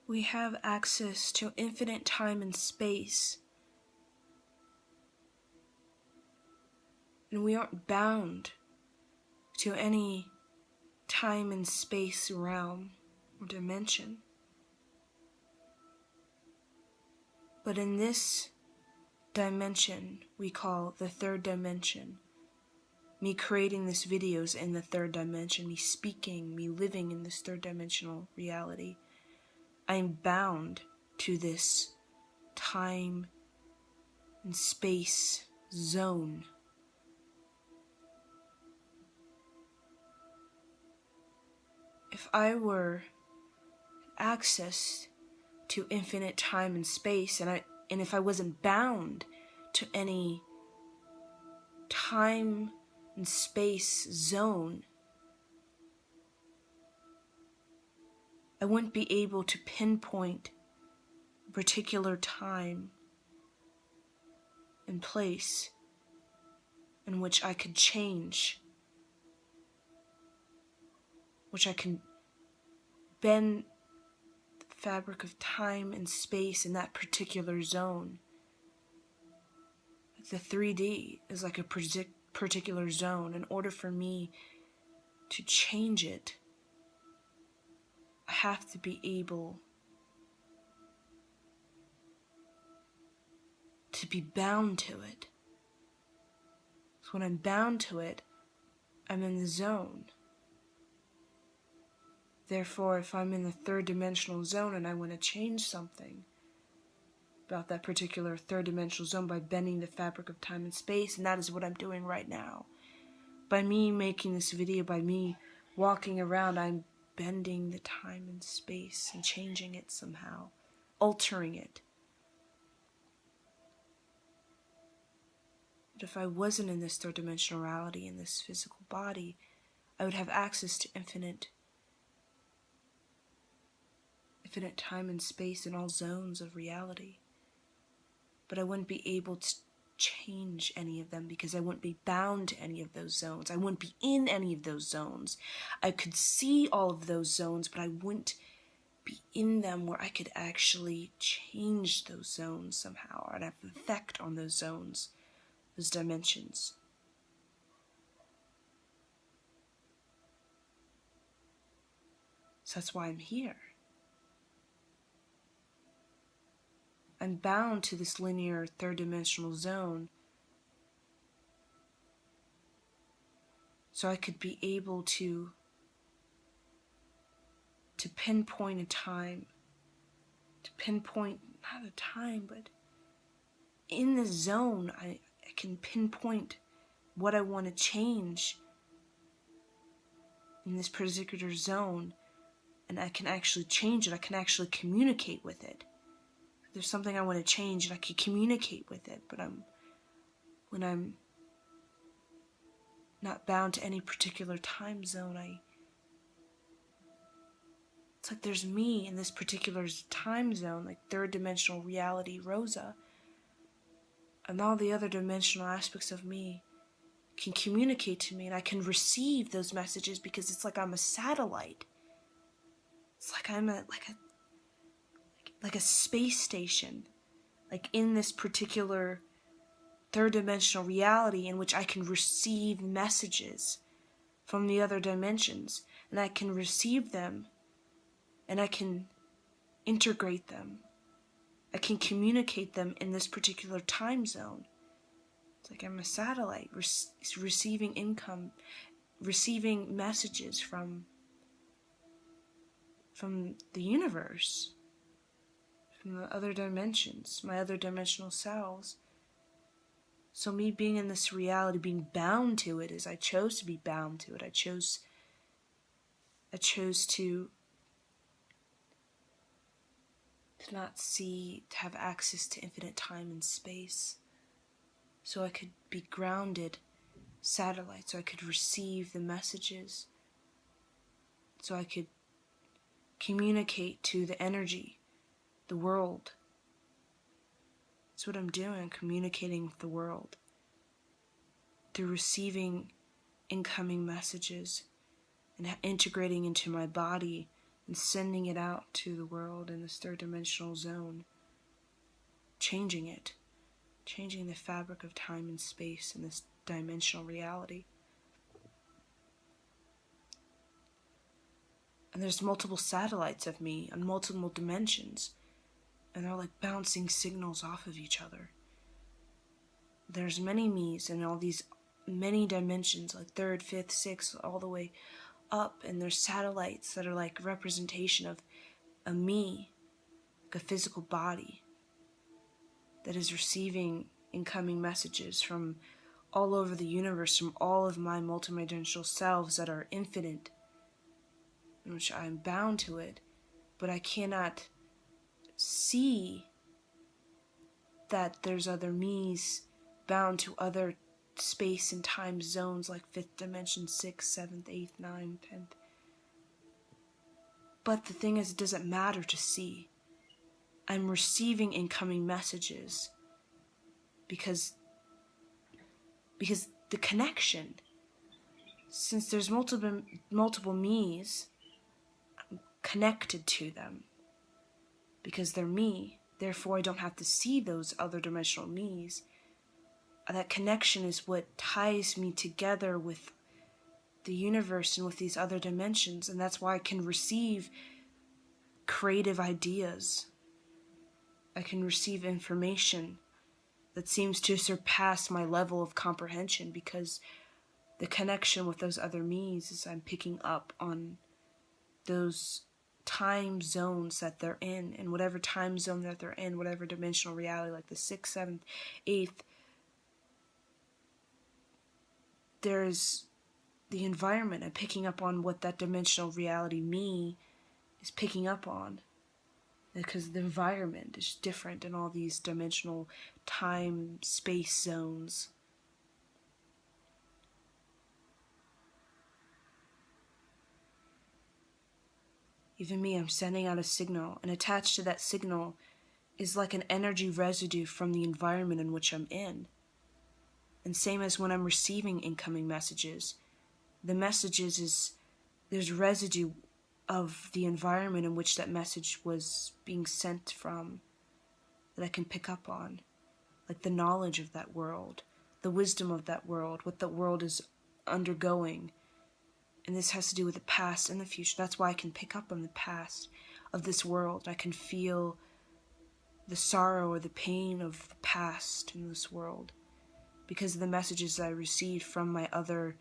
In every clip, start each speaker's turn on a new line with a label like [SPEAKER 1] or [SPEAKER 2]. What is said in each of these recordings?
[SPEAKER 1] We have access to infinite time and space, and we aren't bound to any time and space realm or dimension. But in this dimension we call the third dimension, me creating this video is in the third dimension, me speaking, me living in this third dimensional reality, I am bound to this time and space zone. If I were access to infinite time and space, and if I wasn't bound to any time and space zone, I wouldn't be able to pinpoint a particular time and place in which I could change, which I can bend the fabric of time and space in that particular zone. The 3D is like a particular zone. In order for me to change it, I have to be able to be bound to it. So when I'm bound to it, I'm in the zone. Therefore, if I'm in the third dimensional zone and I want to change something about that particular third dimensional zone by bending the fabric of time and space, and that is what I'm doing right now. By me making this video, by me walking around, I'm bending the time and space and changing it somehow, altering it. But if I wasn't in this third dimensional reality, in this physical body, I would have access to infinite time and space in all zones of reality. But I wouldn't be able to change any of them because I wouldn't be bound to any of those zones. I wouldn't be in any of those zones. I could see all of those zones, but I wouldn't be in them where I could actually change those zones somehow, or I'd have an effect on those zones, those dimensions. So that's why I'm here. I'm bound to this linear third dimensional zone so I could be able to pinpoint a time, to pinpoint, not a time, but in the zone, I can pinpoint what I want to change in this particular zone, and I can actually change it. I can actually communicate with it. If there's something I want to change, and I can communicate with it, but when I'm not bound to any particular time zone, it's like there's me in this particular time zone, like third dimensional reality Rosa, and all the other dimensional aspects of me can communicate to me, and I can receive those messages because it's like I'm a satellite. It's like I'm like a space station, like in this particular third dimensional reality in which I can receive messages from the other dimensions, and I can receive them, and I can integrate them. I can communicate them in this particular time zone. It's like I'm a satellite receiving messages from the universe, from the other dimensions, my other dimensional selves. So me being in this reality, being bound to it, is I chose to be bound to it. I chose to not see, to have access to infinite time and space, so I could be grounded satellite, so I could receive the messages, so I could communicate to the energy, the world. That's what I'm doing, communicating with the world through receiving incoming messages and integrating into my body and sending it out to the world in this third dimensional zone, changing it, changing the fabric of time and space in this dimensional reality. And there's multiple satellites of me on multiple dimensions, and they're like bouncing signals off of each other. There's many me's in all these many dimensions, like third, fifth, sixth, all the way up, and there's satellites that are like representation of a me, like a physical body that is receiving incoming messages from all over the universe, from all of my multidimensional selves that are infinite, in which I am bound to it, but I cannot see that there's other me's bound to other space and time zones like 5th dimension, 6th, 7th, 8th, 9th, 10th. But the thing is, it doesn't matter to see. I'm receiving incoming messages because the connection, since there's multiple me's, I'm connected to them because they're me. Therefore, I don't have to see those other dimensional me's. That connection is what ties me together with the universe and with these other dimensions, and that's why I can receive creative ideas. I can receive information that seems to surpass my level of comprehension because the connection with those other me's is I'm picking up on those time zones that they're in, and whatever time zone that they're in, whatever dimensional reality, like the 6th, 7th, 8th, there's the environment. I'm picking up on what that dimensional reality me is picking up on, because the environment is different in all these dimensional time space zones. Even me, I'm sending out a signal, and attached to that signal is like an energy residue from the environment in which I'm in. And same as when I'm receiving incoming messages, the messages is, there's residue of the environment in which that message was being sent from that I can pick up on, like the knowledge of that world, the wisdom of that world, what the world is undergoing. And this has to do with the past and the future. That's why I can pick up on the past of this world. I can feel the sorrow or the pain of the past in this world because of the messages that I received from my other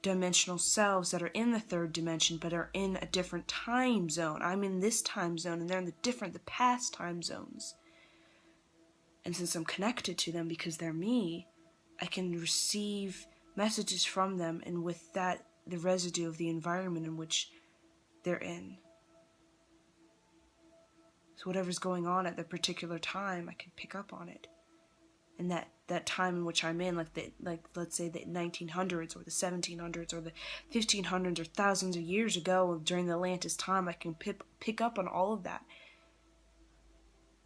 [SPEAKER 1] dimensional selves that are in the third dimension but are in a different time zone. I'm in this time zone and they're in the past time zones. And since I'm connected to them because they're me, I can receive messages from them, and with that, the residue of the environment in which they're in. So whatever's going on at the particular time, I can pick up on it. And that time in which I'm in, like let's say the 1900s or the 1700s or the 1500s or thousands of years ago during the Atlantis time, I can pick up on all of that.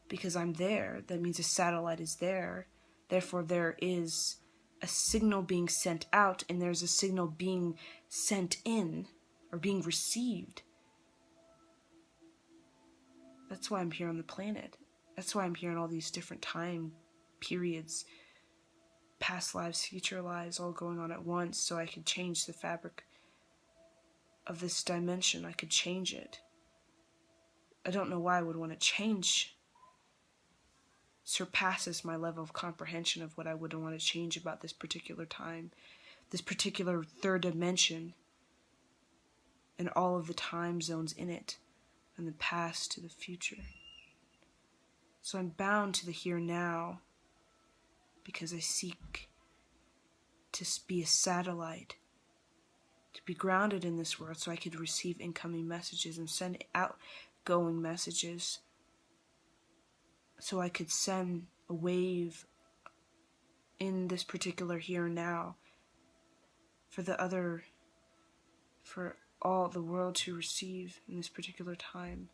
[SPEAKER 1] Because I'm there, that means a satellite is there. Therefore, there is a signal being sent out, and there's a signal being sent in, or being received. That's why I'm here on the planet. That's why I'm here in all these different time periods, past lives, future lives, all going on at once, so I could change the fabric of this dimension. I could change it. I don't know why I would want to change. Surpasses my level of comprehension of what I would want to change about this particular time, this particular third dimension, and all of the time zones in it, from the past to the future. So I'm bound to the here and now because I seek to be a satellite, to be grounded in this world so I could receive incoming messages and send outgoing messages, so I could send a wave in this particular here and now for all the world to receive in this particular time.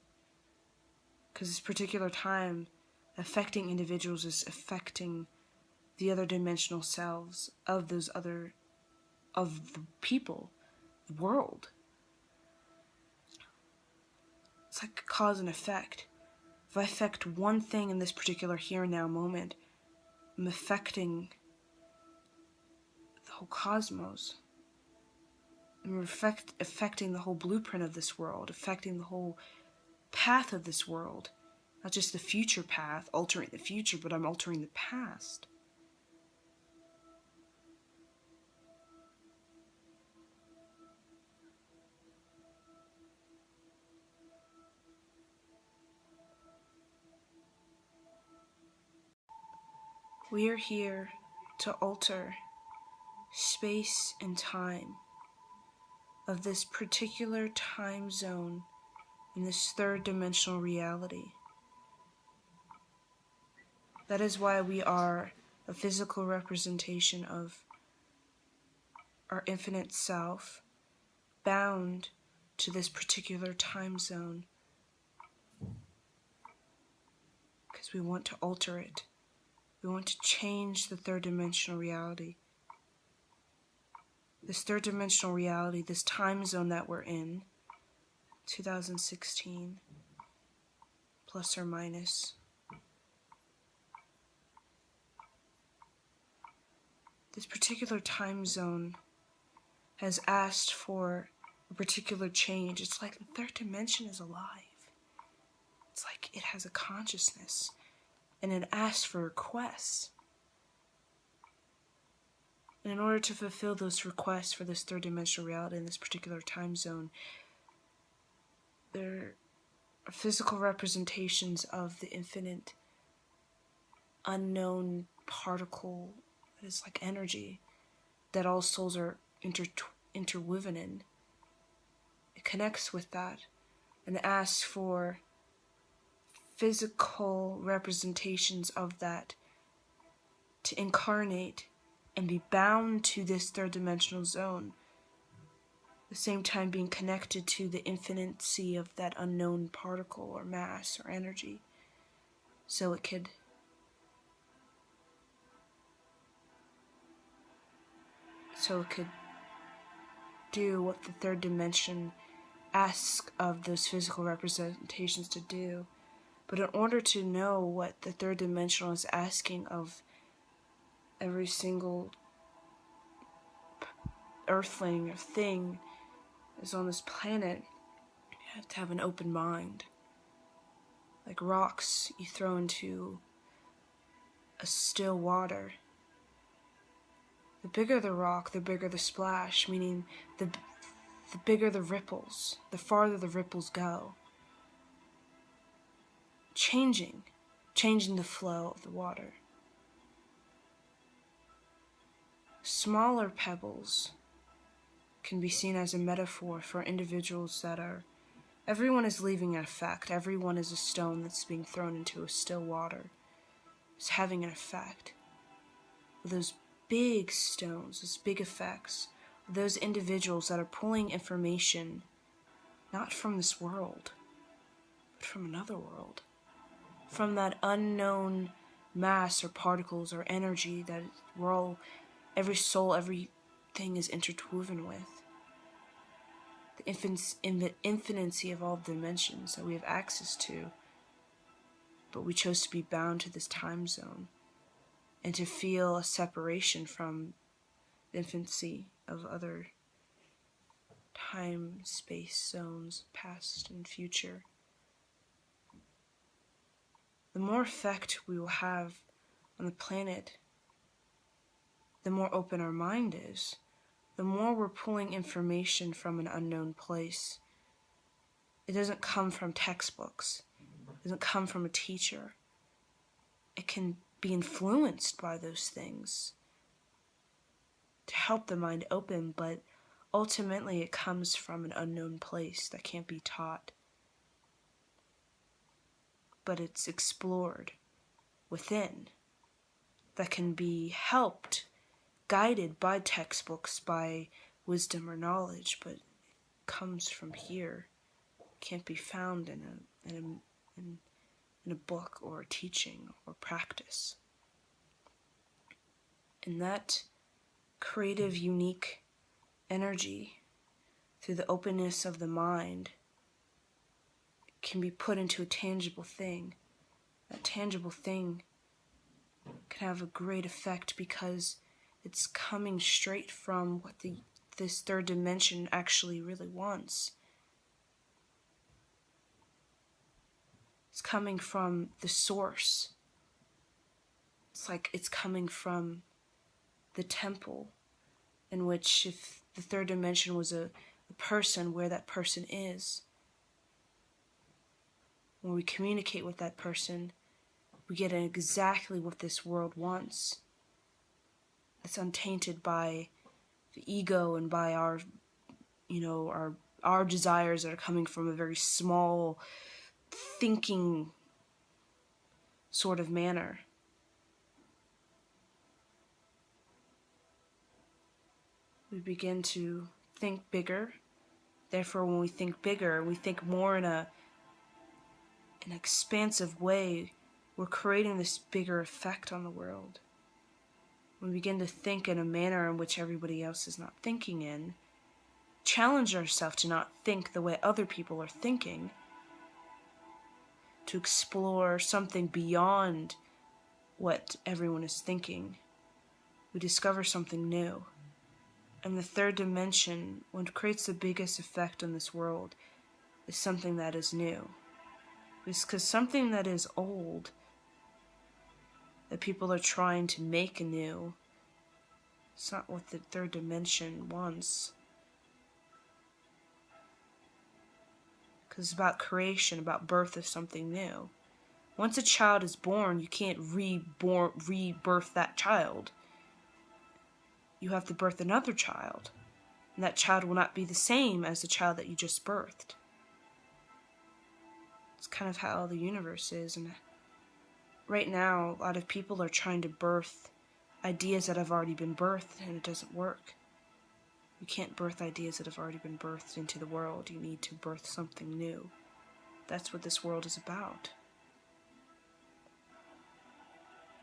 [SPEAKER 1] Because this particular time affecting individuals is affecting the other dimensional selves of the people, the world. It's like cause and effect. If I affect one thing in this particular here and now moment, I'm affecting the whole cosmos. I'm affecting the whole blueprint of this world, affecting the whole path of this world. Not just the future path, altering the future, but I'm altering the past. We are here to alter space and time of this particular time zone in this third dimensional reality. That is why we are a physical representation of our infinite self, bound to this particular time zone, because we want to alter it. We want to change the third dimensional reality. This third dimensional reality, this time zone that we're in, 2016, plus or minus. This particular time zone has asked for a particular change. It's like the third dimension is alive. It's like it has a consciousness, and it asks for requests. And in order to fulfill those requests for this third dimensional reality in this particular time zone, there are physical representations of the infinite, unknown particle that is like energy that all souls are interwoven in. It connects with that and asks for physical representations of that to incarnate and be bound to this third dimensional zone, at the same time being connected to the infinity of that unknown particle or mass or energy, so it could do what the third dimension asks of those physical representations to do. But in order to know what the third dimensional is asking of every single earthling or thing is on this planet, you have to have an open mind. Like rocks you throw into a still water. The bigger the rock, the bigger the splash, meaning the bigger the ripples, the farther the ripples go. Changing the flow of the water. Smaller pebbles can be seen as a metaphor for individuals that are, everyone is leaving an effect. Everyone is a stone that's being thrown into a still water. It's having an effect. But those big stones, those big effects, those individuals that are pulling information not from this world, but from another world. From that unknown mass or particles or energy that we're all, every soul, everything is interwoven with. The infinity of all dimensions that we have access to, but we chose to be bound to this time zone and to feel a separation from the infinity of other time, space zones, past and future. The more effect we will have on the planet, the more open our mind is, the more we're pulling information from an unknown place. It doesn't come from textbooks. It doesn't come from a teacher. It can be influenced by those things to help the mind open, but ultimately it comes from an unknown place that can't be taught. But it's explored within, that can be helped, guided by textbooks, by wisdom or knowledge, but it comes from here. It can't be found in a book or a teaching or practice. And that creative, unique energy, through the openness of the mind, can be put into a tangible thing. That tangible thing can have a great effect because it's coming straight from what this third dimension actually really wants. It's coming from the source. It's like it's coming from the temple, in which if the third dimension was a person, where that person is. When we communicate with that person, we get exactly what this world wants. It's untainted by the ego and by our desires that are coming from a very small thinking sort of manner. We begin to think bigger. Therefore, when we think bigger, we think more in an expansive way, we're creating this bigger effect on the world. We begin to think in a manner in which everybody else is not thinking in. Challenge ourselves to not think the way other people are thinking. To explore something beyond what everyone is thinking. We discover something new. And the third dimension, what creates the biggest effect on this world, is something that is new. Because something that is old, that people are trying to make new, it's not what the third dimension wants. Because it's about creation, about birth of something new. Once a child is born, you can't rebirth that child. You have to birth another child. And that child will not be the same as the child that you just birthed. It's kind of how the universe is. And right now, a lot of people are trying to birth ideas that have already been birthed, and it doesn't work. You can't birth ideas that have already been birthed into the world. You need to birth something new. That's what this world is about.